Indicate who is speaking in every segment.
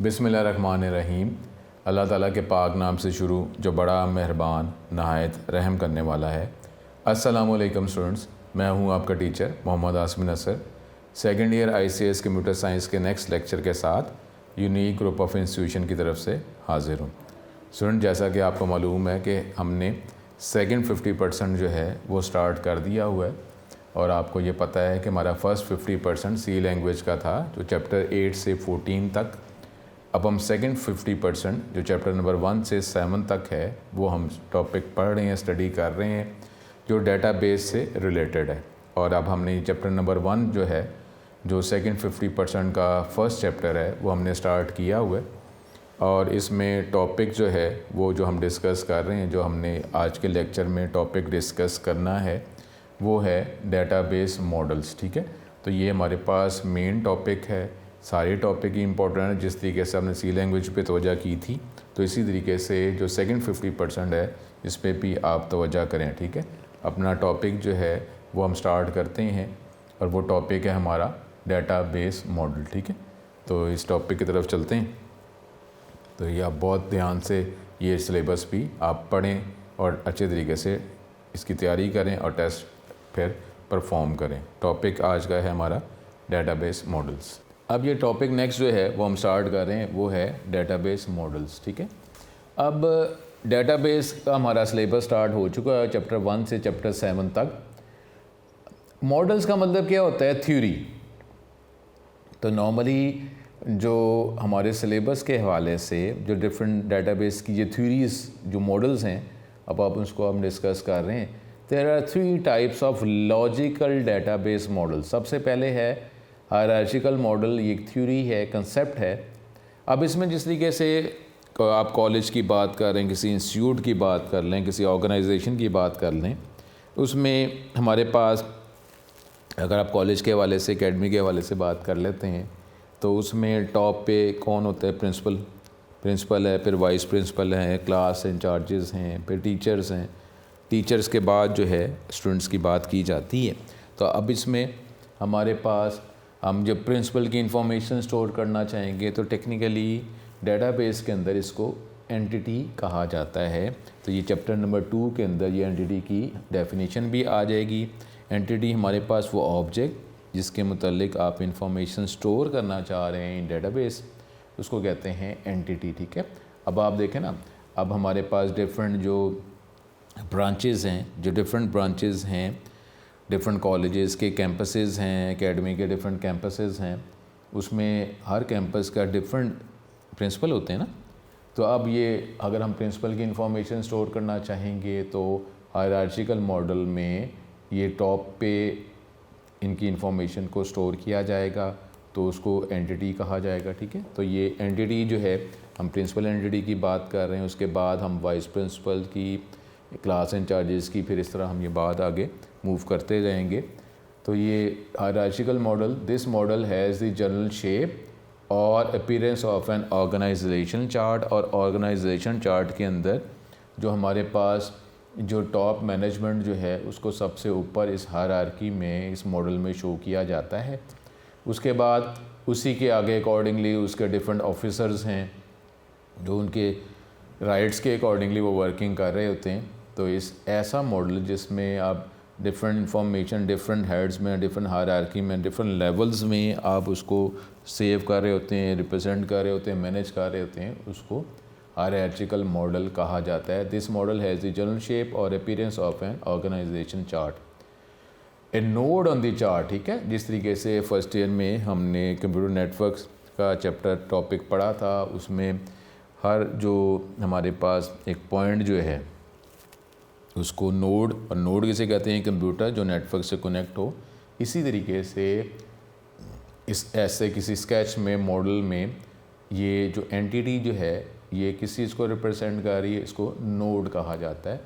Speaker 1: बिस्मिल्लाहिर्रहमानिर्रहीम। अल्लाह ताला के पाक नाम से शुरू जो बड़ा मेहरबान नहायत रहम करने वाला है। अस्सलामु अलैकुम स्टूडेंट्स, मैं हूं आपका टीचर मोहम्मद आसमिन असर, second year ICS computer science के नेक्स्ट लेक्चर के साथ यूनिक ग्रुप ऑफ इंस्टीट्यूशन की तरफ से हाजिर हूं। स्टूडेंट, जैसा कि आपको मालूम है कि हमने सेकेंड 50% जो है वो स्टार्ट कर दिया हुआ है और आपको ये पता है कि हमारा फर्स्ट 50% सी लैंग्वेज का था जो चैप्टर 8 से 14 तक। अब हम सेकंड 50% जो चैप्टर नंबर 1 से 7 तक है वो हम टॉपिक पढ़ रहे हैं, स्टडी कर रहे हैं जो डेटाबेस से रिलेटेड है। और अब हमने चैप्टर नंबर 1 जो है जो सेकंड 50% का फर्स्ट चैप्टर है वो हमने स्टार्ट किया हुआ है और इसमें टॉपिक जो है वो जो हम डिस्कस कर रहे हैं, जो हमने आज के लेक्चर में टॉपिक डिस्कस करना है वो है डेटाबेस मॉडल्स। ठीक है, तो ये हमारे पास मेन टॉपिक है। सारे टॉपिक ही इंपॉर्टेंट है। जिस तरीके से हमने सी लैंग्वेज पे तवज्जो की थी तो इसी तरीके से जो सेकंड 50% है इस पे भी आप तवज्जो करें। ठीक है, अपना टॉपिक जो है वो हम स्टार्ट करते हैं और वो टॉपिक है हमारा डेटाबेस मॉडल। ठीक है, तो इस टॉपिक की तरफ चलते हैं। तो ये आप बहुत ध्यान से ये सिलेबस भी आप पढ़ें और अच्छे तरीके से इसकी तैयारी करें और टेस्ट फिर परफॉर्म करें। टॉपिक आज का है हमारा डेटाबेस मॉडल्स। अब ये टॉपिक नेक्स्ट जो है वो हम स्टार्ट कर रहे हैं वो है डेटाबेस मॉडल्स। ठीक है, अब डेटाबेस का हमारा सिलेबस स्टार्ट हो चुका है चैप्टर 1 से चैप्टर 7 तक। मॉडल्स का मतलब क्या होता है? थ्योरी। तो नॉर्मली जो हमारे सिलेबस के हवाले से जो डिफरेंट डेटाबेस की ये थ्योरीज जो मॉडल्स हैं अब आप उसको हम डिस्कस कर रहे हैं। There are 3 types of logical database model. सबसे पहले है हायरार्चिकल मॉडल, ये एक थ्योरी है, कंसेप्ट है। अब इसमें जिस तरीके से आप कॉलेज की बात कर रहे हैं, किसी इंस्टीट्यूट की बात कर लें, किसी ऑर्गेनाइजेशन की बात कर लें, उसमें हमारे पास अगर आप कॉलेज के हवाले से, एकेडमी के हवाले से बात कर लेते हैं तो उसमें टॉप पे कौन होता है? प्रिंसिपल है, फिर वाइस प्रिंसिपल हैं, क्लास इंचार्जेस हैं, फिर टीचर्स हैं। टीचर्स के बाद जो है स्टूडेंट्स की बात की जाती है। तो अब इसमें हमारे पास हम जब प्रिंसिपल की इंफॉर्मेशन स्टोर करना चाहेंगे तो टेक्निकली डेटाबेस के अंदर इसको एंटिटी कहा जाता है। तो ये चैप्टर नंबर 2 के अंदर ये एंटिटी की डेफिनेशन भी आ जाएगी। एंटिटी हमारे पास वो ऑब्जेक्ट जिसके मुतालिक आप इंफॉर्मेशन स्टोर करना चाह रहे हैं इन डेटाबेस, उसको कहते हैं एंटिटी। ठीक है, अब आप देखें ना, अब हमारे पास डिफरेंट जो ब्रांचेज़ हैं, जो डिफरेंट ब्रांचेज़ हैं, डिफरेंट कॉलेजेस के कैंपसेस हैं, एकेडमी के डिफरेंट कैंपसेस हैं, उसमें हर कैंपस का डिफरेंट प्रिंसिपल होते हैं ना। तो अब ये अगर हम प्रिंसिपल की इंफॉर्मेशन स्टोर करना चाहेंगे तो हायरार्चिकल मॉडल में ये टॉप पे इनकी इंफॉर्मेशन को स्टोर किया जाएगा तो उसको एंटिटी कहा जाएगा। ठीक है, तो ये एंटिटी जो है हम प्रिंसिपल एंटिटी की बात कर रहे हैं, उसके बाद हम वाइस प्रिंसिपल की, क्लास इंचार्जेस की, फिर इस तरह हम ये बात आगे मूव करते रहेंगे। तो ये hierarchical model, this model has the general shape और appearance of an organization chart. और ऑर्गेनाइजेशन चार्ट के अंदर जो हमारे पास जो टॉप मैनेजमेंट जो है उसको सबसे ऊपर इस हायरार्की में, इस मॉडल में शो किया जाता है। उसके बाद उसी के आगे अकॉर्डिंगली उसके डिफरेंट ऑफिसर्स हैं जो उनके राइट्स के अकॉर्डिंगली वो वर्किंग कर रहे होते हैं। तो इस ऐसा मॉडल जिसमें आप डिफरेंट इंफॉर्मेशन डिफरेंट हेड्स में, डिफरेंट हायरार्की में, डिफरेंट लेवल्स में आप उसको सेव कर रहे होते हैं, रिप्रेजेंट कर रहे होते हैं, मैनेज कर रहे होते हैं, उसको हायरार्चिकल मॉडल कहा जाता है। This model has the general shape और appearance of an organization chart. A node on the chart. ठीक है, जिस तरीके से फर्स्ट ईयर में हमने कंप्यूटर नेटवर्क्स का चैप्टर टॉपिक पढ़ा था, उसमें हर जो हमारे पास एक पॉइंट जो है उसको नोड, और नोड किसे कहते हैं? कंप्यूटर जो नेटवर्क से कनेक्ट हो। इसी तरीके से इस ऐसे किसी स्केच में, मॉडल में ये जो एंटिटी जो है ये किस चीज़ को रिप्रेजेंट कर रही है? इसको नोड कहा जाता है।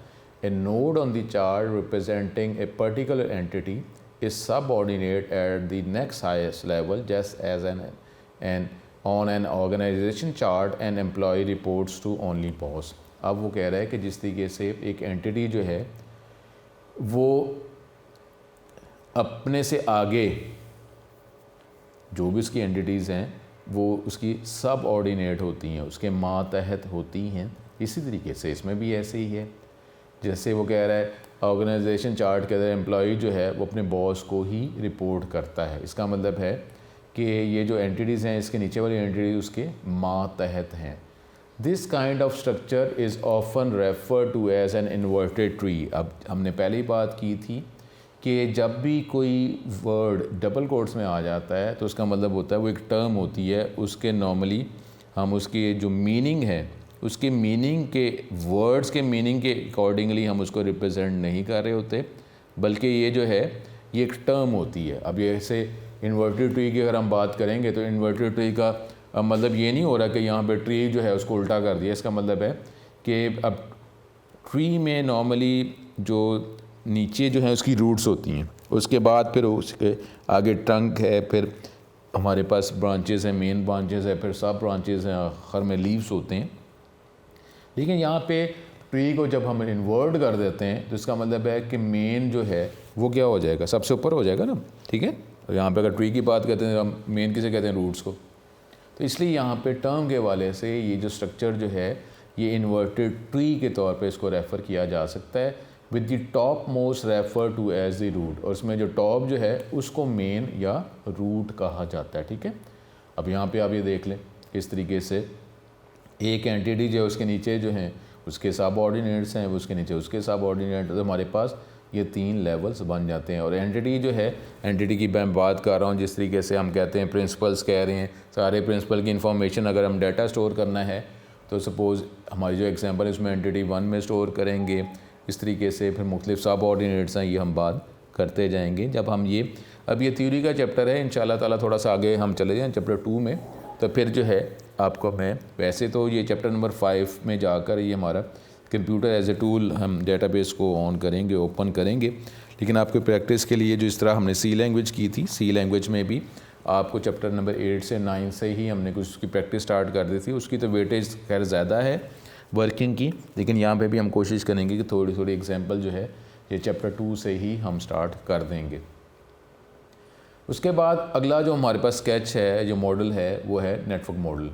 Speaker 1: A node on the chart representing a particular entity is subordinate at the next highest level just as an on an organization chart and employ reports to only boss. अब वो कह रहा है कि जिस तरीके से एक एंटिटी जो है वो अपने से आगे जो भी उसकी एंटिटीज़ हैं वो उसकी सब ऑर्डिनेट होती हैं, उसके मातहत होती हैं। इसी तरीके से इसमें भी ऐसे ही है, जैसे वो कह रहा है ऑर्गेनाइजेशन चार्ट के अंदर एम्प्लॉई जो है वो अपने बॉस को ही रिपोर्ट करता है। इसका मतलब है कि ये जो एंटिटीज़ हैं, इसके नीचे वाली एंटिटीज उसके मातहत हैं। This kind of structure is often refer to as an inverted tree. अब हमने पहले ही बात की थी कि जब भी कोई वर्ड डबल कोट्स में आ जाता है तो उसका मतलब होता है वो एक टर्म होती है, उसके नॉर्मली हम उसकी जो मीनिंग है, उसके मीनिंग के वर्ड्स के मीनिंग के अकॉर्डिंगली हम उसको रिप्रेजेंट नहीं कर रहे होते, बल्कि ये जो है ये एक टर्म होती है। अब ये ऐसे इन्वर्टेड ट्री की अगर हम बात करेंगे तो इन्वर्टेड ट्री का मतलब ये नहीं हो रहा कि यहाँ पे ट्री जो है उसको उल्टा कर दिया। इसका मतलब है कि अब ट्री में नॉर्मली जो नीचे जो है उसकी रूट्स होती हैं, उसके बाद फिर उसके आगे ट्रंक है, फिर हमारे पास ब्रांचेस हैं, मेन ब्रांचेस है, फिर सब ब्रांचेस हैं, आखिर में लीव्स होते हैं। लेकिन यहाँ पे ट्री को जब हम इन्वर्ट कर देते हैं तो इसका मतलब है कि मेन जो है वो क्या हो जाएगा, सबसे ऊपर हो जाएगा ना, ठीक है। यहाँ पे अगर ट्री की बात करते हैं हम मेन किसे कहते हैं, रूट्स को। तो इसलिए यहाँ पे टर्म के वाले से ये जो स्ट्रक्चर जो है ये इन्वर्टेड ट्री के तौर पे इसको रेफ़र किया जा सकता है, with the top most refer to as the root. और उसमें जो टॉप जो है उसको मेन या रूट कहा जाता है, ठीक है। अब यहाँ पे आप ये देख लें इस तरीके से एक एंटिटी जो है उसके नीचे जो हैं उसके सब ऑर्डिनेट्स हैं, उसके नीचे उसके सब ऑर्डिनेट, तो हमारे पास ये 3 लेवल्स बन जाते हैं। और एंटिटी जो है, एंटिटी की मैं बात कर रहा हूँ जिस तरीके से हम कहते हैं प्रिंसिपल्स कह रहे हैं, सारे प्रिंसिपल की इंफॉर्मेशन अगर हम डाटा स्टोर करना है तो सपोज़ हमारी जो एग्जांपल है उसमें एंटिटी 1 में स्टोर करेंगे। इस तरीके से फिर मुख्तलिफ सब ऑर्डिनेट्स हैं, ये हम बात करते जाएंगे जब हम ये, अब ये थ्योरी का चैप्टर है, इंशाल्लाह ताला थोड़ा सा आगे हम चले जाएँ चैप्टर 2 में, तो फिर जो है आपको मैं वैसे तो ये चैप्टर नंबर 5 में जाकर ये हमारा कंप्यूटर एज ए टूल हम डेटाबेस को ऑन करेंगे, ओपन करेंगे। लेकिन आपको प्रैक्टिस के लिए जो इस तरह हमने सी लैंग्वेज की थी, सी लैंग्वेज में भी आपको चैप्टर नंबर 8 से 9 से ही हमने कुछ उसकी प्रैक्टिस स्टार्ट कर दी थी। उसकी तो वेटेज खैर ज़्यादा है वर्किंग की, लेकिन यहाँ पे भी हम कोशिश करेंगे कि थोड़ी थोड़ी एग्जांपल जो है ये चैप्टर 2 से ही हम स्टार्ट कर देंगे। उसके बाद अगला जो हमारे पास स्केच है, जो मॉडल है, वो है नेटवर्क मॉडल।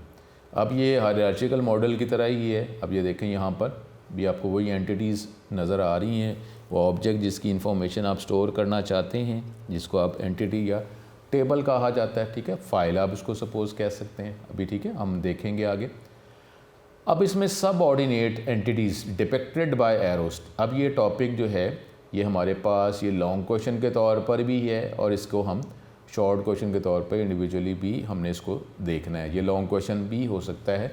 Speaker 1: अब ये हायरार्चिकल मॉडल की तरह ही है। अब ये देखें यहाँ पर भी आपको वही एंटिटीज़ नज़र आ रही हैं, वो ऑब्जेक्ट जिसकी इंफॉर्मेशन आप स्टोर करना चाहते हैं, जिसको आप एंटिटी या टेबल कहा जाता है, ठीक है, फाइल आप उसको सपोज़ कह सकते हैं अभी, ठीक है, हम देखेंगे आगे। अब इसमें सब ordinate entities depicted by arrows. अब ये टॉपिक जो है ये हमारे पास ये लॉन्ग क्वेश्चन के तौर पर भी है और इसको हम शॉर्ट क्वेश्चन के तौर पर इंडिविजुअली भी हमने इसको देखना है, ये लॉन्ग क्वेश्चन भी हो सकता है।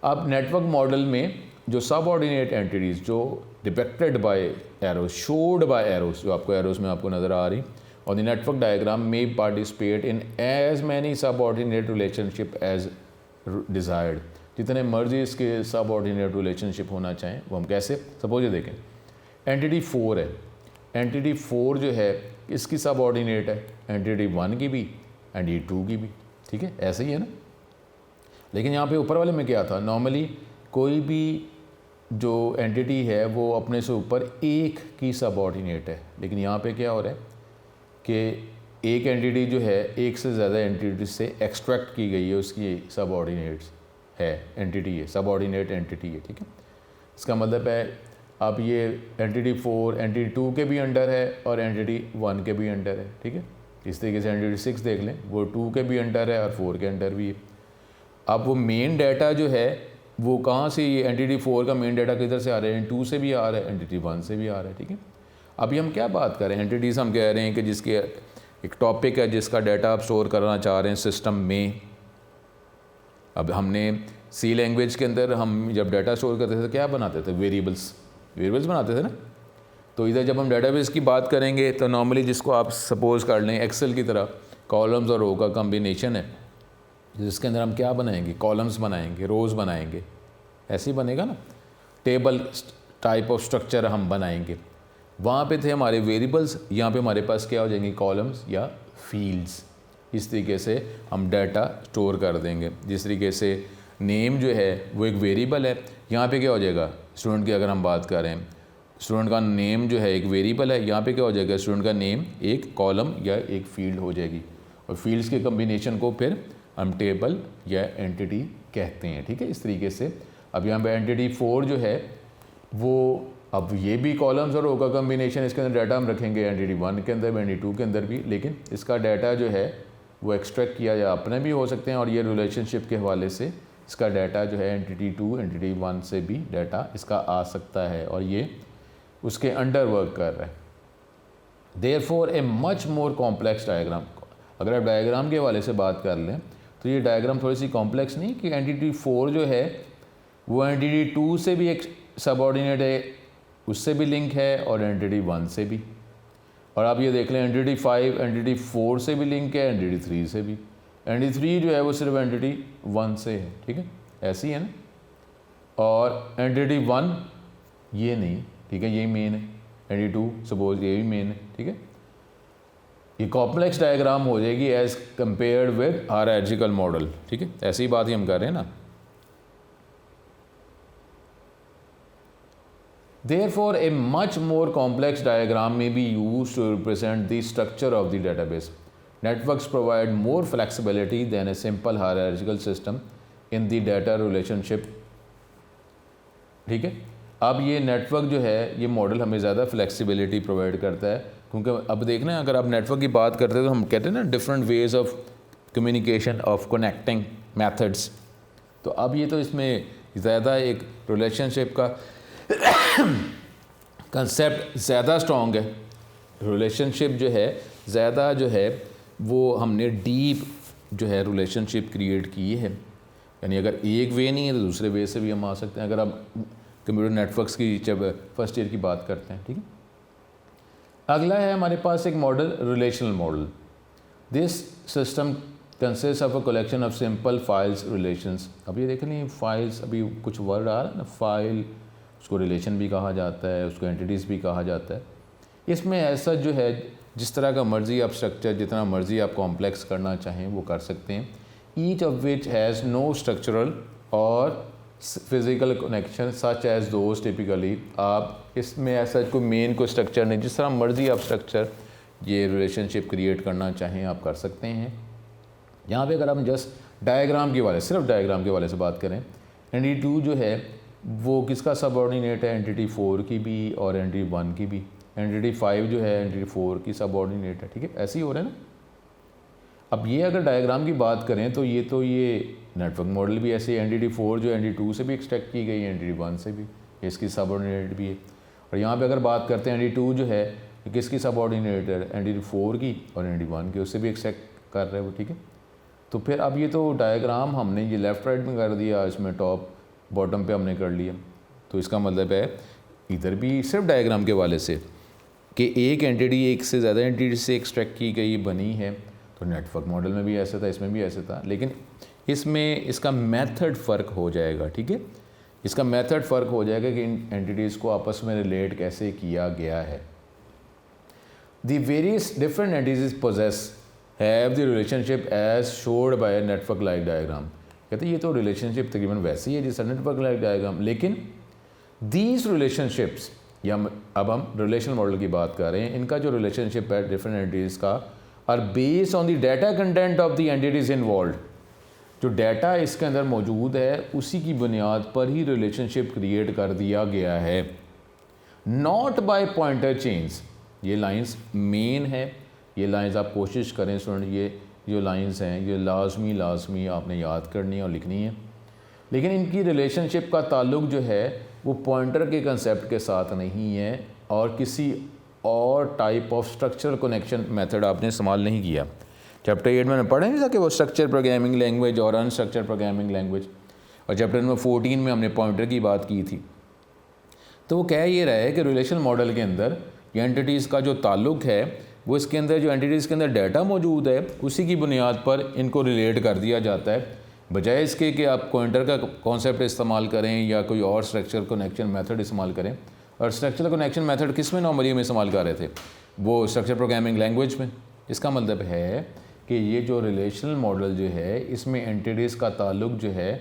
Speaker 1: अब नेटवर्क मॉडल में जो सब ऑर्डिनेट एंटिटीज़ जो depicted by arrows, showed by arrows, जो आपको एरोस में आपको नज़र आ रही, और द नेटवर्क डायग्राम में participate in as many subordinate relationship as desired. जितने मर्जी इसके सब ऑर्डिनेट रिलेशनशिप होना चाहें वो हम कैसे, सपोज ये देखें एंटिटी 4 है, एंटिटी 4 जो है इसकी सब ऑर्डिनेट है एंटिटी 1 की भी एंटिटी 2 की भी, ठीक है, ऐसे ही है ना। लेकिन यहाँ पे ऊपर वाले में क्या था, नॉर्मली कोई भी जो एंटिटी है वो अपने से ऊपर एक की सब ऑर्डिनेट है, लेकिन यहाँ पे क्या हो रहा है कि एक एंटिटी जो है एक से ज़्यादा एंटिटी से एक्सट्रैक्ट की गई है, उसकी सब ऑर्डिनेट्स है, एंटिटी है, सब ऑर्डिनेट एंटिटी है, ठीक है। इसका मतलब है अब ये एंटिटी 4 एंटिटी 2 के भी अंडर है और एंटिटी 1 के भी अंडर है, ठीक है। इस तरीके से एंटिटी 6 देख लें, वो 2 के भी अंडर है और 4 के अंडर भी है। अब वो मेन डाटा जो है वो कहाँ से, ये एंटिटी 4 का मेन डाटा किधर से आ रहा है, 2 से भी आ रहा है, एंटिटी 1 से भी आ रहा है, ठीक है। अभी हम क्या बात कर रहे हैं, एंटिटीज़ हम कह रहे हैं कि जिसके एक टॉपिक है जिसका डाटा आप स्टोर करना चाह रहे हैं सिस्टम में। अब हमने सी लैंग्वेज के अंदर हम जब डाटा स्टोर करते थे तो क्या बनाते थे, वेरिएबल्स बनाते थे ना। तो इधर जब हम डाटाबेस की बात करेंगे तो नॉर्मली जिसको आप सपोज़ कर लें एक्सेल की तरह कॉलम्स और रो का कम्बिनेशन है, जिसके अंदर हम क्या बनाएंगे, कॉलम्स बनाएंगे, रोज़ बनाएंगे, ऐसे ही बनेगा ना। टेबल टाइप ऑफ स्ट्रक्चर हम बनाएंगे, वहाँ पे थे हमारे वेरिएबल्स, यहाँ पे हमारे पास क्या हो जाएंगे, कॉलम्स या फील्ड्स। इस तरीके से हम डाटा स्टोर कर देंगे। जिस तरीके से नेम जो है वो एक वेरिएबल है, यहाँ पे क्या हो जाएगा, स्टूडेंट की अगर हम बात करें, स्टूडेंट का नेम जो है एक वेरिएबल है, यहाँ पे क्या हो जाएगा, स्टूडेंट का नेम एक कॉलम या एक फील्ड हो जाएगी। और फील्ड्स के कम्बिनेशन को फिर हम टेबल या एंटिटी कहते हैं, ठीक है। इस तरीके से अब यहाँ पे एंटिटी 4 जो है वो, अब ये भी कॉलम्स और रो का कम्बिनेशन, इसके अंदर डाटा हम रखेंगे एंटिटी 1 के अंदर, एंटिटी 2 के अंदर भी, लेकिन इसका डाटा जो है वो एक्सट्रैक्ट किया या अपने भी हो सकते हैं, और ये रिलेशनशिप के हवाले से इसका डाटा जो है एंटिटी 2 एंटिटी 1 से भी डाटा इसका आ सकता है, और ये उसके अंडर वर्क कर रहा है। Therefore a much more complex diagram, अगर आप डायग्राम के हवाले से बात कर लें तो ये डायग्राम थोड़ी सी कॉम्प्लेक्स नहीं कि एंटिटी 4 जो है वो एंटिटी 2 से भी एक सबऑर्डिनेट है, उससे भी लिंक है, और एंटिटी 1 से भी, और आप ये देख लें एंटिटी 5 एंटिटी 4 से भी लिंक है, एंटिटी 3 से भी, एंटिटी 3 जो है वो सिर्फ एंटिटी 1 से है, ठीक है, ऐसी है ना, और एंटिटी 1 ये नहीं, ठीक है, यही मेन है, एंटिटी 2 सपोज ये भी मेन है, ठीक है। ये कॉम्प्लेक्स डायग्राम हो जाएगी एज कंपेयर्ड विद हायरार्चिकल मॉडल, ठीक है, ऐसी बात ही हम कर रहे हैं ना। Therefore, a much more complex diagram may be used to represent the structure of the database. Networks provide more flexibility than a simple hierarchical system in the data relationship. ठीक है, अब ये नेटवर्क जो है ये मॉडल हमें ज़्यादा flexibility provide करता है, क्योंकि अब देखना अगर आप नेटवर्क की बात करते हैं तो हम कहते हैं ना different ways of communication of connecting methods, तो अब ये तो इसमें ज़्यादा एक रिलेशनशिप का कंसेप्ट ज़्यादा स्ट्रॉन्ग है, रिलेशनशिप जो है ज़्यादा जो है वो हमने डीप जो है रिलेशनशिप क्रिएट की है, यानी अगर एक वे नहीं है तो दूसरे वे से भी हम आ सकते हैं, अगर आप कंप्यूटर नेटवर्क्स की जब फर्स्ट ईयर की बात करते हैं, ठीक है। अगला है हमारे पास एक model, relational model. This system consist of a collection of simple files relations. अब ये देख लें फाइल्स, अभी कुछ वर्ड आ रहा है ना, फाइल, उसको रिलेशन भी कहा जाता है, उसको एंटिटीज़ भी कहा जाता है। इसमें ऐसा जो है जिस तरह का मर्ज़ी आप स्ट्रक्चर, जितना मर्ज़ी आप कॉम्प्लेक्स करना चाहें वो कर सकते हैं। Each of which has no structural और physical connection such as those typically. आप इसमें ऐसा कोई मेन कोई स्ट्रक्चर नहीं, जिस तरह मर्ज़ी आप स्ट्रक्चर ये रिलेशनशिप क्रिएट करना चाहें आप कर सकते हैं। यहाँ पे अगर हम जस्ट डायग्राम के वाले, सिर्फ डायग्राम के वाले से बात करें, एंटिटी 2 जो है वो किसका सबऑर्डिनेट है, एंटिटी 4 की भी और एंटिटी 1 की भी। एंटिटी 5 जो है एंटिटी 4 की सबऑर्डिनेट है, ठीक है, ऐसे ही हो रहा है ना। अब ये अगर डायग्राम की बात करें तो ये नेटवर्क मॉडल भी ऐसे, एंटिटी 4 जो एंटिटी 2 से भी एक्सट्रैक्ट की गई है, एंटिटी 1 से भी, इसकी सबऑर्डिनेट भी है। और यहाँ पे अगर बात करते हैं एंटिटी 2 जो है किसकी सबऑर्डिनेट है, एंटिटी 4 की और एंटिटी 1 की, उससे भी एक्सट्रैक्ट कर रहे हैं वो, ठीक है। तो फिर अब ये तो डायग्राम हमने ये लेफ़्ट राइट में कर दिया, इसमें टॉप बॉटम पे हमने कर लिया, तो इसका मतलब है इधर भी सिर्फ डायग्राम के वाले से कि एक एंटिटी एक से ज़्यादा एंटिटी से एक्सट्रैक्ट की गई बनी है, तो नेटवर्क मॉडल में भी ऐसे था, इसमें भी ऐसे था, लेकिन इसमें इसका मेथड फ़र्क हो जाएगा, ठीक है। इसका मेथड फ़र्क हो जाएगा कि इन एंटिटीज़ को आपस में रिलेट कैसे किया गया है। The various different entities possess have the relationship as showed by network like diagram. कहते हैं ये तो रिलेशनशिप तकरीबन वैसे ही है जैसा नेटवर्क लाइक डायग्राम, लेकिन दीज रिलेशनशिप्स, या अब हम रिलेशनल मॉडल की बात कर रहे हैं, इनका जो रिलेशनशिप है डिफरेंट एंटिटीज़ का are based on the data content of the entities involve. जो डाटा इसके अंदर मौजूद है उसी की बुनियाद पर ही रिलेशनशिप क्रिएट कर दिया गया है, नॉट बाय पॉइंटर चेंज। ये लाइंस मेन है, ये लाइंस आप कोशिश करें स्टूडेंट, ये जो लाइंस हैं ये लाजमी आपने याद करनी है और लिखनी है, लेकिन इनकी रिलेशनशिप का ताल्लुक जो है वो पॉइंटर के कंसेप्ट के साथ नहीं है और किसी और type of structural connection method आपने इस्तेमाल नहीं किया। चैप्टर 8 में पढ़े नहीं था कि वो स्ट्रक्चर प्रोग्रामिंग लैंग्वेज और अनस्ट्रक्चर प्रोग्रामिंग लैंग्वेज, और चैप्टर नंबर 14 में हमने पॉइंटर की बात की थी। तो वो कह ये रहा है कि रिलेशन मॉडल के अंदर ये एंटिटीज़ का जो ताल्लुक है वो इसके अंदर जो एंटिटीज़ के अंदर डाटा मौजूद है उसी की बुनियाद पर इनको रिलेट कर दिया जाता है, बजाय इसके कि आप पॉइंटर का कॉन्सेप्ट इस्तेमाल करें या कोई और स्ट्रक्चर कनेक्शन मेथड इस्तेमाल करें। और स्ट्रक्चर कनेक्शन मेथड किस में नॉर्मली में इस्तेमाल कर रहे थे, वो स्ट्रक्चर प्रोग्रामिंग लैंग्वेज में। इसका मतलब है कि ये जो रिलेशनल मॉडल जो है इसमें एंटिटीज़ का ताल्लुक जो है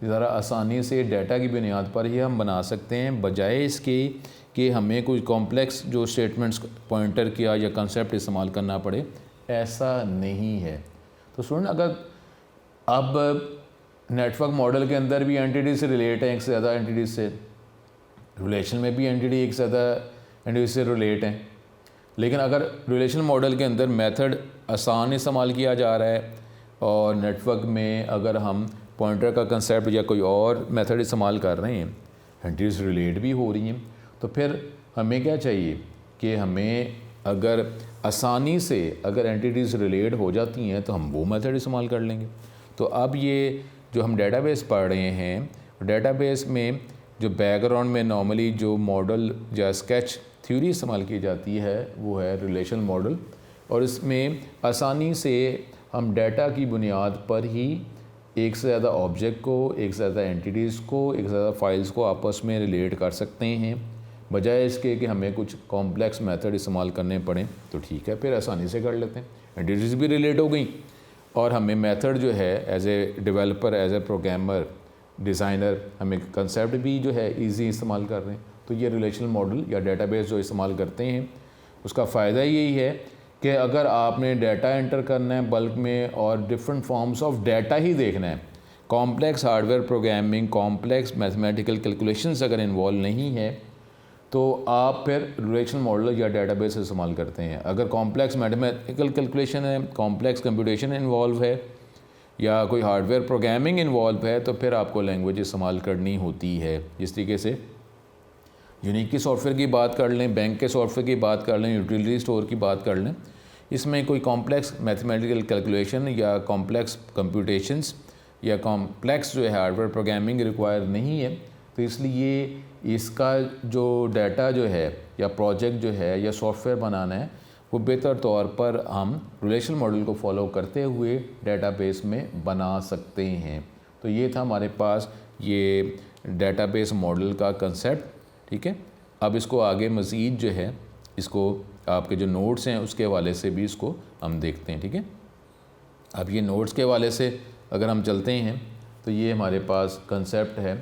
Speaker 1: ज़रा आसानी से डाटा की बुनियाद पर ही हम बना सकते हैं, बजाय इसके कि हमें कोई कॉम्प्लेक्स जो स्टेटमेंट्स पॉइंटर किया या कंसेप्ट इस्तेमाल करना पड़े, ऐसा नहीं है। तो स्टूडेंट अगर अब नेटवर्क मॉडल के अंदर भी एंटिटी से रिलेट है एक से ज़्यादा एंटिटी से, रिलेशन में भी एंटिटी एक से ज़्यादा एंटिटी से रिलेट हैं। लेकिन अगर रिलेशन मॉडल के अंदर मेथड आसान इस्तेमाल किया जा रहा है और नेटवर्क में अगर हम पॉइंटर का कंसेप्ट या कोई और मेथड इस्तेमाल कर रहे हैं, एंटिटी से रिलेट भी हो रही हैं, तो फिर हमें क्या चाहिए कि हमें अगर आसानी से अगर एंटिटीज़ रिलेट हो जाती हैं तो हम वो मेथड इस्तेमाल कर लेंगे। तो अब ये जो हम डेटाबेस पढ़ रहे हैं, डेटाबेस में जो बैकग्राउंड में नॉर्मली जो मॉडल या स्केच थ्योरी इस्तेमाल की जाती है वो है रिलेशन मॉडल, और इसमें आसानी से हम डाटा की बुनियाद पर ही एक से ज़्यादा ऑब्जेक्ट को, एक से ज़्यादा एंटिटीज़ को, एक से ज़्यादा फाइल्स को आपस में रिलेट कर सकते हैं, बजाय इसके कि हमें कुछ कॉम्प्लेक्स मेथड इस्तेमाल करने पड़ें। तो ठीक है, फिर आसानी से कर लेते हैं, एंटिटीज़ भी रिलेट हो गई और हमें मेथड जो है as a developer, as a programmer, designer, हमें कंसेप्ट भी जो है इजी इस्तेमाल कर रहे हैं। तो ये रिलेशनल मॉडल या डेटाबेस जो इस्तेमाल करते हैं उसका फ़ायदा यही है कि अगर आपने डाटा एंटर करना है बल्क में और डिफरेंट फॉर्म्स ऑफ डाटा ही देखना है, complex hardware programming, complex mathematical calculations अगर इन्वॉल्व नहीं है तो आप फिर रिलेशनल मॉडल या डेटाबेस इस्तेमाल करते हैं। अगर कॉम्प्लेक्स मैथमेटिकल कैलकुलेशन है, कॉम्प्लेक्स कंप्यूटेशन इन्वॉल्व है या कोई हार्डवेयर प्रोग्रामिंग इन्वॉल्व है तो फिर आपको लैंग्वेज इस्तेमाल करनी होती है। जिस तरीके से यूनिक की सॉफ्टवेयर की बात कर लें, बैंक के सॉफ्टवेयर की बात कर लें, यूटिलिटी स्टोर की बात कर लें, इसमें कोई कॉम्प्लेक्स मैथमेटिकल कैलकुलेशन या कॉम्प्लेक्स कंप्यूटेशंस या कॉम्प्लेक्स जो है हार्डवेयर प्रोग्रामिंग रिक्वायर नहीं है। तो इसलिए इसका जो डाटा जो है या प्रोजेक्ट जो है या सॉफ्टवेयर बनाना है वो बेहतर तौर पर हम रिलेशनल मॉडल को फॉलो करते हुए डेटाबेस में बना सकते हैं। तो ये था हमारे पास ये डेटाबेस मॉडल का कंसेप्ट, ठीक है। अब इसको आगे मज़ीद जो है इसको आपके जो नोट्स हैं उसके हवाले से भी इसको हम देखते हैं, ठीक है। अब ये नोट्स के हवाले से अगर हम चलते हैं तो ये हमारे पास कंसेप्ट है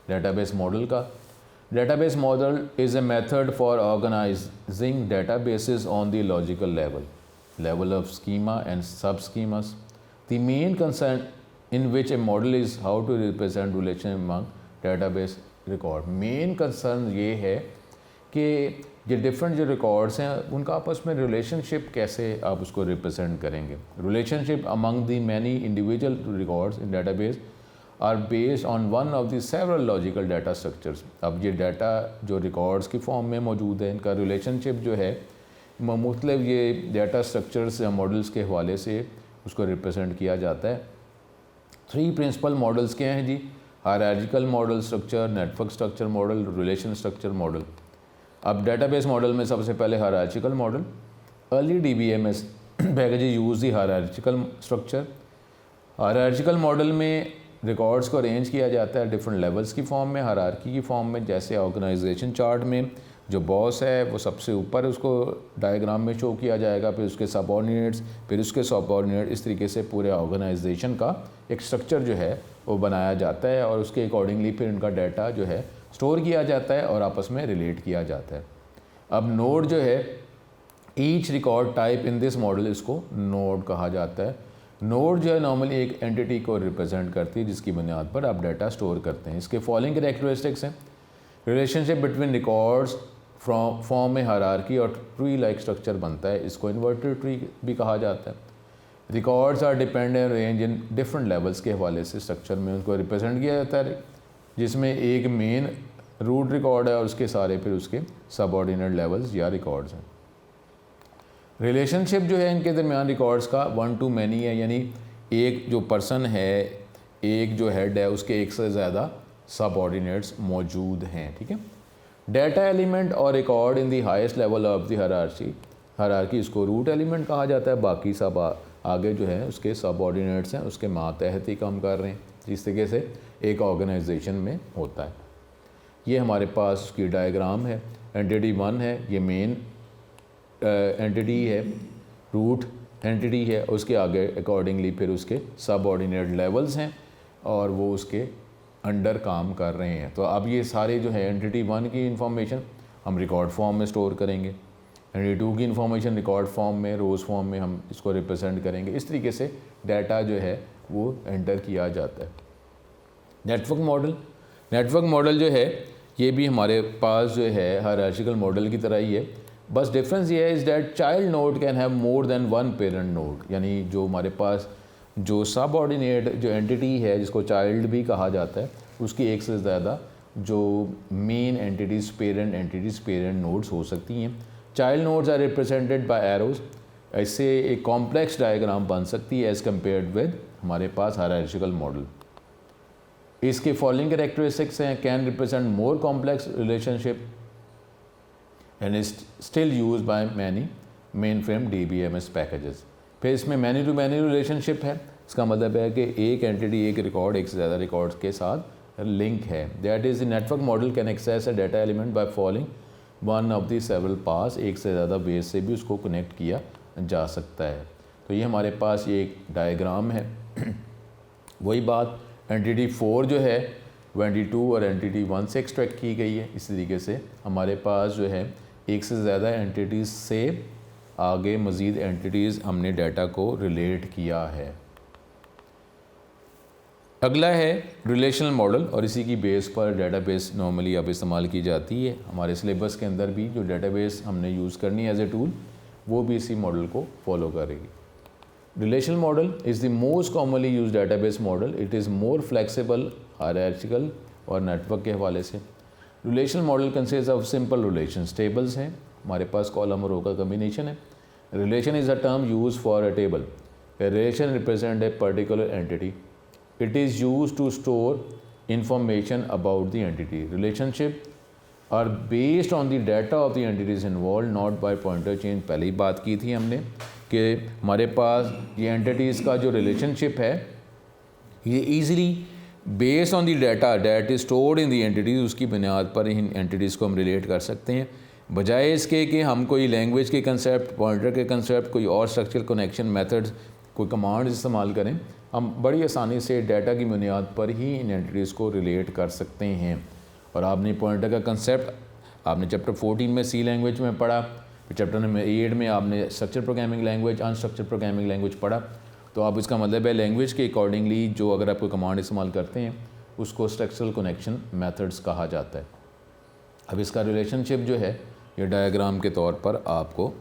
Speaker 1: डेटाबेस मॉडल का। Database model is a method for organizing databases on the logical level of schema and subschemas. The main concern in which a model is how to represent relation among database record. Main concern ये है कि ये different जो records हैं उनका आपस में relationship कैसे आप उसको रिप्रेजेंट करेंगे। Relationship among the many individual records in database are based on one of the several logical data structures. अब ये डाटा जो रिकॉर्ड्स की फॉर्म में मौजूद है इनका रिलेशनशिप जो है मुख्तलिफ ये डाटा स्ट्रक्चर्स या मॉडल्स के हवाले से उसको रिप्रेजेंट किया जाता है। 3 प्रिंसिपल मॉडल्स क्या हैं जी? Hierarchical model structure, network structure model, relation structure model. अब डेटाबेस मॉडल में सबसे पहले hierarchical model. Early DBMS package use the hierarchical structure. Hierarchical model में रिकॉर्ड्स को अरेंज किया जाता है डिफरेंट लेवल्स की फॉर्म में, हायरार्की की फॉर्म में। जैसे ऑर्गेनाइजेशन चार्ट में जो बॉस है वो सबसे ऊपर उसको डायग्राम में शो किया जाएगा, फिर उसके सबऑर्डिनेट्स, फिर उसके सबऑर्डिनेट, इस तरीके से पूरे ऑर्गेनाइजेशन का एक स्ट्रक्चर जो है वो बनाया जाता है और उसके अकॉर्डिंगली फिर उनका डाटा जो है स्टोर किया जाता है और आपस में रिलेट किया जाता है। अब नोड जो है, each record type in this model, इसको नोड कहा जाता है। नोड जो है नॉर्मली एक एंटिटी को रिप्रेजेंट करती है जिसकी बुनियाद पर आप डाटा स्टोर करते हैं। इसके फॉलोइंग कैरेक्टरिस्टिक्स हैं। रिलेशनशिप बिटवीन रिकॉर्ड्स फॉर्म में हायरार्की और ट्री लाइक स्ट्रक्चर बनता है, इसको इन्वर्टेड ट्री भी कहा जाता है। Records are dependent range in different levels के हवाले से स्ट्रक्चर में उनको रिप्रेजेंट किया जाता है, जिसमें एक मेन रूट रिकॉर्ड है और उसके सारे फिर उसके सबऑर्डिनेट लेवल्स या रिकॉर्ड्स हैं। रिलेशनशिप जो है इनके दरमियान रिकॉर्ड्स का 1 to many है, यानी एक जो पर्सन है, एक जो हेड है, उसके एक से ज़्यादा सबऑर्डिनेट्स मौजूद हैं, ठीक है। डाटा एलिमेंट और record in the highest level of the hierarchy, इसको रूट एलिमेंट कहा जाता है। बाकी सब आगे जो है उसके सबऑर्डिनेट्स हैं, उसके मातहत ही काम कर रहे हैं, जिस तरीके से एक ऑर्गेनाइजेशन में होता है। ये हमारे पास उसकी डायग्राम है। एंटिटी 1 है, ये मेन एंटिटी है, रूट एंटिटी है, उसके आगे अकॉर्डिंगली फिर उसके सबऑर्डिनेट लेवल्स हैं और वो उसके अंडर काम कर रहे हैं। तो अब ये सारे जो है एंटिटी 1 की इंफॉर्मेशन हम रिकॉर्ड फॉर्म में स्टोर करेंगे, एंटिटी 2 की इंफॉर्मेशन रिकॉर्ड फॉर्म में, रोज़ फॉर्म में हम इसको रिप्रेजेंट करेंगे। इस तरीके से डाटा जो है वो एंटर किया जाता है। नेटवर्क मॉडल जो है ये भी हमारे पास जो है हायरार्किकल मॉडल की तरह ही है, बस डिफरेंस ये है is that child node can have more than one parent node, यानी जो हमारे पास जो सबऑर्डिनेट जो एंटिटी है जिसको चाइल्ड भी कहा जाता है उसकी एक से ज़्यादा जो मेन एंटिटीज़ पेरेंट नोड्स हो सकती हैं। Child nodes are represented by arrows, ऐसे एक कॉम्प्लेक्स डायग्राम बन सकती है एज़ कम्पेयर्ड विद हमारे पास हायरार्किकल मॉडल। इसके फॉलोइंग कैरेक्टरिस्टिक्स हैं, can represent more complex relationship and is still use by many main frame DBMS packages. फिर इसमें मैनी टू मैनी रिलेशनशिप है, इसका मतलब है कि एक एंटिटी एक रिकॉर्ड एक से ज़्यादा रिकॉर्ड्स के साथ लिंक है। That is the network model can access a data element by following one of the several paths, एक से ज़्यादा बेस से भी उसको कनेक्ट किया जा सकता है। तो ये हमारे पास ये एक डायग्राम है। वही बात एंटिटी 4 जो है वो एंटिटी 2 और एंटिटी 1 से एक्सट्रैक्ट की गई है। इस तरीके से हमारे पास जो है एक से ज़्यादा एंटिटीज़ से आगे मज़ीद एंटिटीज़ हमने डाटा को रिलेट किया है। अगला है रिलेशनल मॉडल, और इसी की बेस पर डेटाबेस नॉर्मली अब इस्तेमाल की जाती है। हमारे सिलेबस के अंदर भी जो डेटाबेस हमने यूज़ करनी है एज ए टूल वो भी इसी मॉडल को फॉलो करेगी। Relational model is the most commonly use database model. It is more flexible, hierarchical और नेटवर्क के हवाले से। Relational model consist of simple relations, tables हैं, हमारे पास कॉलम और रो का कम्बिनेशन है। Relation is a term use for a table. A relation represents a particular entity. It is used to store information about the entity. Relationship are based on the data of the entities involved, not by pointer change. पहले ही बात की थी हमने कि हमारे पास ये entities का जो रिलेशनशिप है ये easily based on the data that is stored in the entities, उसकी बुनियाद पर इन एंटिटीज़ को हम रिलेट कर सकते हैं, बजाय इसके कि हम कोई लैंग्वेज के कंसेप्ट, पॉइंटर के कंसेप्ट, कोई और स्ट्रक्चरल कनेक्शन मेथड्स, कोई कमांड इस्तेमाल करें। हम बड़ी आसानी से डाटा की बुनियाद पर ही इन एंटिटीज़ को रिलेट कर सकते हैं। और आपने पॉइंटर का कंसेप्ट आपने चैप्टर 14 में सी लैंग्वेज में पढ़ा, फिर चैप्टर नंबर 8 में आपने structure programming language, unstructured programming language पढ़ा। तो आप इसका मतलब है लैंग्वेज के अकॉर्डिंगली जो अगर आप कोई कमांड इस्तेमाल करते हैं उसको स्ट्रक्चरल कनेक्शन मेथड्स कहा जाता है। अब इसका रिलेशनशिप जो है ये डायग्राम के तौर पर आपको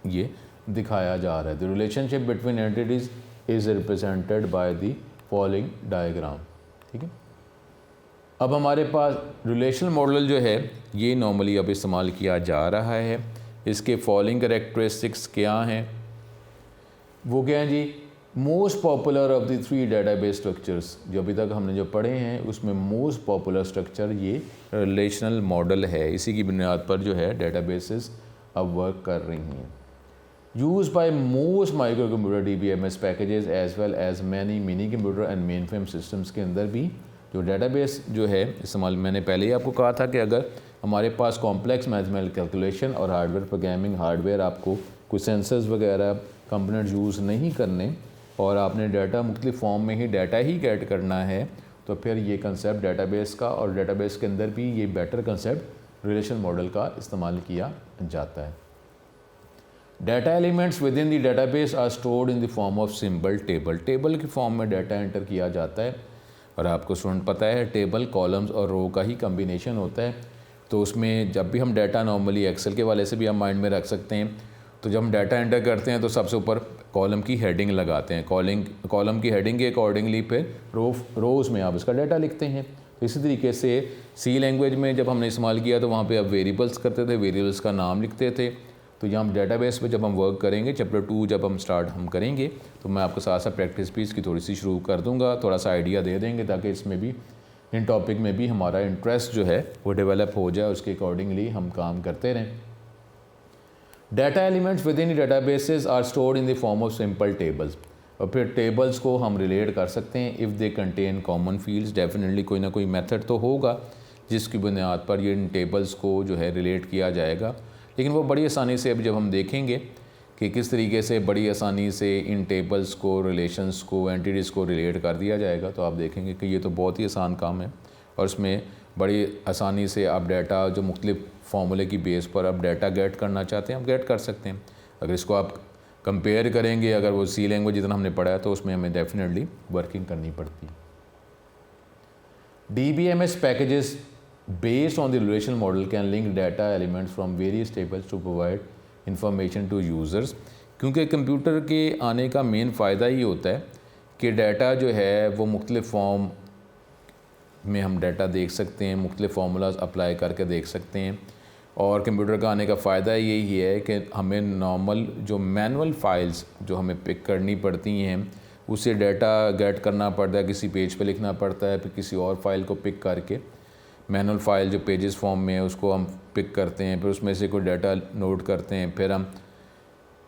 Speaker 1: ये दिखाया जा रहा है। The relationship between entities is represented by the following diagram. ठीक है, अब हमारे पास रिलेशनल मॉडल जो है ये नॉर्मली अब इस्तेमाल किया जा रहा है। इसके फॉलोइंग कैरेक्टरिस्टिक्स क्या हैं, वो क्या हैं जी? Most popular of the 3 database structures जो अभी तक हमने जो पढ़े हैं उसमें मोस्ट पॉपुलर स्ट्रक्चर ये रिलेशनल मॉडल है। इसी की बुनियाद पर जो है डेटाबेसेस अब वर्क कर रही हैं। Use by most microcomputer DBMS packages as well as many minicomputer and mainframe systems के अंदर भी जो डेटाबेस जो है इस्तेमाल, मैंने पहले ही आपको कहा था कि अगर हमारे पास कॉम्प्लेक्स मैथमेटिकल कैलकुलेशन और हार्डवेयर प्रोग्रामिंग, हार्डवेयर आपको कुछ सेंसर्स वगैरह कंपोनेंट यूज़ नहीं करने और आपने डाटा मुख्तलिफ फॉर्म में ही डाटा ही गेट करना है, तो फिर ये कंसेप्ट डेटाबेस का और डेटाबेस के अंदर भी ये बेटर कंसेप्ट रिलेशन मॉडल का इस्तेमाल किया जाता है। Data elements within the database are stored in the form of symbol table. Table की फॉर्म में डाटा एंटर किया जाता है और आपको स्टूडेंट पता है टेबल कॉलम्स और रो का ही कम्बिनेशन होता है। तो उसमें जब भी हम डाटा नॉर्मली एक्सेल के वाले से भी हम माइंड में रख सकते हैं, तो जब हम डाटा एंटर करते हैं तो सबसे ऊपर कॉलम की हेडिंग लगाते हैं, कॉलम की हेडिंग के अकॉर्डिंगली फिर रोज़ में आप इसका डाटा लिखते हैं। तो इसी तरीके से सी लैंग्वेज में जब हमने इस्तेमाल किया तो वहाँ पे आप वेरिएबल्स करते थे, वेरिएबल्स का नाम लिखते थे। तो यहाँ हम डेटाबेस पे जब हम वर्क करेंगे, चैप्टर 2 जब हम स्टार्ट करेंगे तो मैं आपको साथ साथ प्रैक्टिस भी इसकी थोड़ी सी शुरू कर दूँगा, थोड़ा सा आइडिया दे देंगे ताकि इसमें भी इन टॉपिक में भी हमारा इंटरेस्ट जो है वो डेवलप हो जाए, उसके अकॉर्डिंगली हम काम करते रहें। Data elements within databases are stored in the form of simple tables. और फिर टेबल्स को हम रिलेट कर सकते हैं if they contain common fields. Definitely कोई ना कोई मेथड तो होगा जिसकी बुनियाद पर ये इन टेबल्स को जो है रिलेट किया जाएगा, लेकिन वो बड़ी आसानी से अब जब हम देखेंगे कि किस तरीके से बड़ी आसानी से इन टेबल्स को, रिलेशंस को, एंटिटीज़ को रिलेट कर दिया जाएगा, तो आप देखेंगे कि ये तो बहुत ही आसान काम है और इसमें बड़ी आसानी से आप डाटा जो मुख्तलिफ फार्मूले की बेस पर आप डाटा गेट करना चाहते हैं आप गेट कर सकते हैं। अगर इसको आप कंपेयर करेंगे, अगर वो सी लैंग्वेज जितना हमने पढ़ा है तो उसमें हमें डेफिनेटली वर्किंग करनी पड़ती है। DBMS packages based on the relational model can link data elements from various tables to provide information to users। क्योंकि कंप्यूटर के आने का मेन फ़ायदा ही होता है कि डाटा जो है वो मुख्तलिफ़ फॉर्म में हम डाटा देख सकते हैं, मुख्तलिफ़ फार्मूलाज अप्लाई करके देख सकते हैं। और कंप्यूटर का आने का फ़ायदा यही है कि हमें नॉर्मल जो मैनुअल फाइल्स जो हमें पिक करनी पड़ती हैं, उसे डाटा गेट करना पड़ता है, किसी पेज पे लिखना पड़ता है, फिर किसी और फाइल को पिक करके मैनुअल फाइल जो पेजेस फॉर्म में है उसको हम पिक करते हैं, फिर उसमें से कोई डाटा नोट करते हैं, फिर हम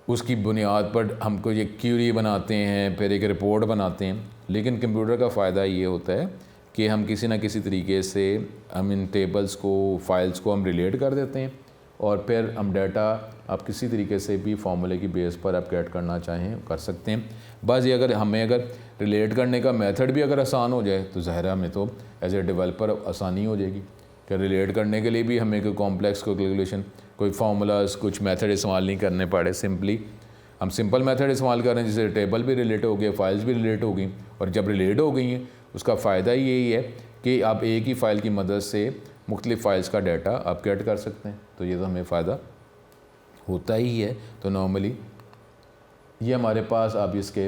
Speaker 1: उसकी बुनियाद पर हम कोई एक क्यूरी बनाते हैं, फिर एक रिपोर्ट बनाते हैं। लेकिन कंप्यूटर का फ़ायदा ये होता है कि हम किसी ना किसी तरीके से हम इन टेबल्स को, फाइल्स को हम रिलेट कर देते हैं और फिर हम डाटा आप किसी तरीके से भी फार्मूले की बेस पर आप गेट करना चाहें कर सकते हैं। बस ये अगर रिलेट करने का मेथड भी अगर आसान हो जाए तो ज़ाहिर हमें तो एज ए डेवलपर आसानी हो जाएगी कि रिलेट करने के लिए भी हमें कोई कॉम्प्लेक्स कोई कैलकुलेशन, कोई फार्मूलाज, कुछ मेथड इस्तेमाल नहीं करने पड़े। सिंपली हम सिंपल मेथड इस्तेमाल कर रहे हैं, जिससे टेबल भी रिलेट हो गए, फाइल्स भी रिलेट हो गई। और जब रिलेट हो गई हैं उसका फ़ायदा यही है कि आप एक ही फ़ाइल की मदद से मुख्तलिफ़ फ़ाइल्स का डाटा आप गेट कर सकते हैं। तो ये तो हमें फ़ायदा होता ही है। तो नॉर्मली ये हमारे पास अब इसके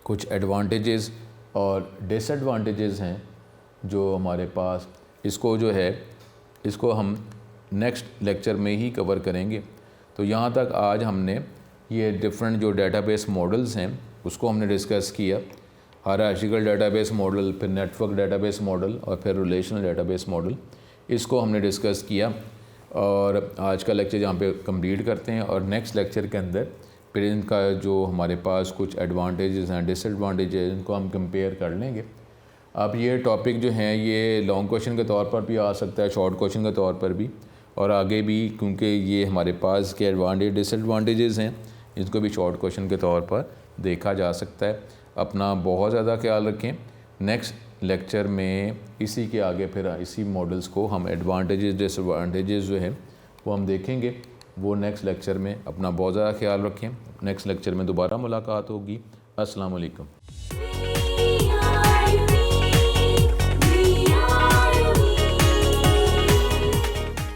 Speaker 1: कुछ एडवांटेजेस और डिसएडवांटेजेस हैं जो हमारे पास, इसको जो है इसको हम नेक्स्ट लेक्चर में ही कवर करेंगे। तो यहाँ तक आज हमने ये डिफरेंट जो डेटाबेस मॉडल्स हैं उसको हमने डिस्कस किया। हायरार्किकल डेटाबेस मॉडल, फिर नेटवर्क डेटाबेस मॉडल और फिर रिलेशनल डेटाबेस मॉडल, इसको हमने डिस्कस किया। और आज का लेक्चर यहाँ पे कंप्लीट करते हैं और नेक्स्ट लेक्चर के अंदर फिर इनका जो हमारे पास कुछ एडवांटेजेस हैं, डिसएडवांटेजेस, इनको हम कंपेयर कर लेंगे। अब ये टॉपिक जो हैं ये लॉन्ग क्वेश्चन के तौर पर भी आ सकता है, शॉर्ट क्वेश्चन के तौर पर भी, और आगे भी, क्योंकि ये हमारे पास के एडवांटेज डिसएडवांटेजेस हैं, इसको भी शॉर्ट क्वेश्चन के तौर पर देखा जा सकता है। अपना बहुत ज़्यादा ख्याल रखें। नेक्स्ट लेक्चर में इसी के आगे फिर इसी मॉडल्स को हम एडवांटेजेस डिसएडवांटेजेस जो है वो हम देखेंगे। वो नेक्स्ट लेक्चर में अपना बहुत ज़्यादा ख्याल रखें। नेक्स्ट लेक्चर में दोबारा मुलाकात होगी। अस्सलाम वालेकुम।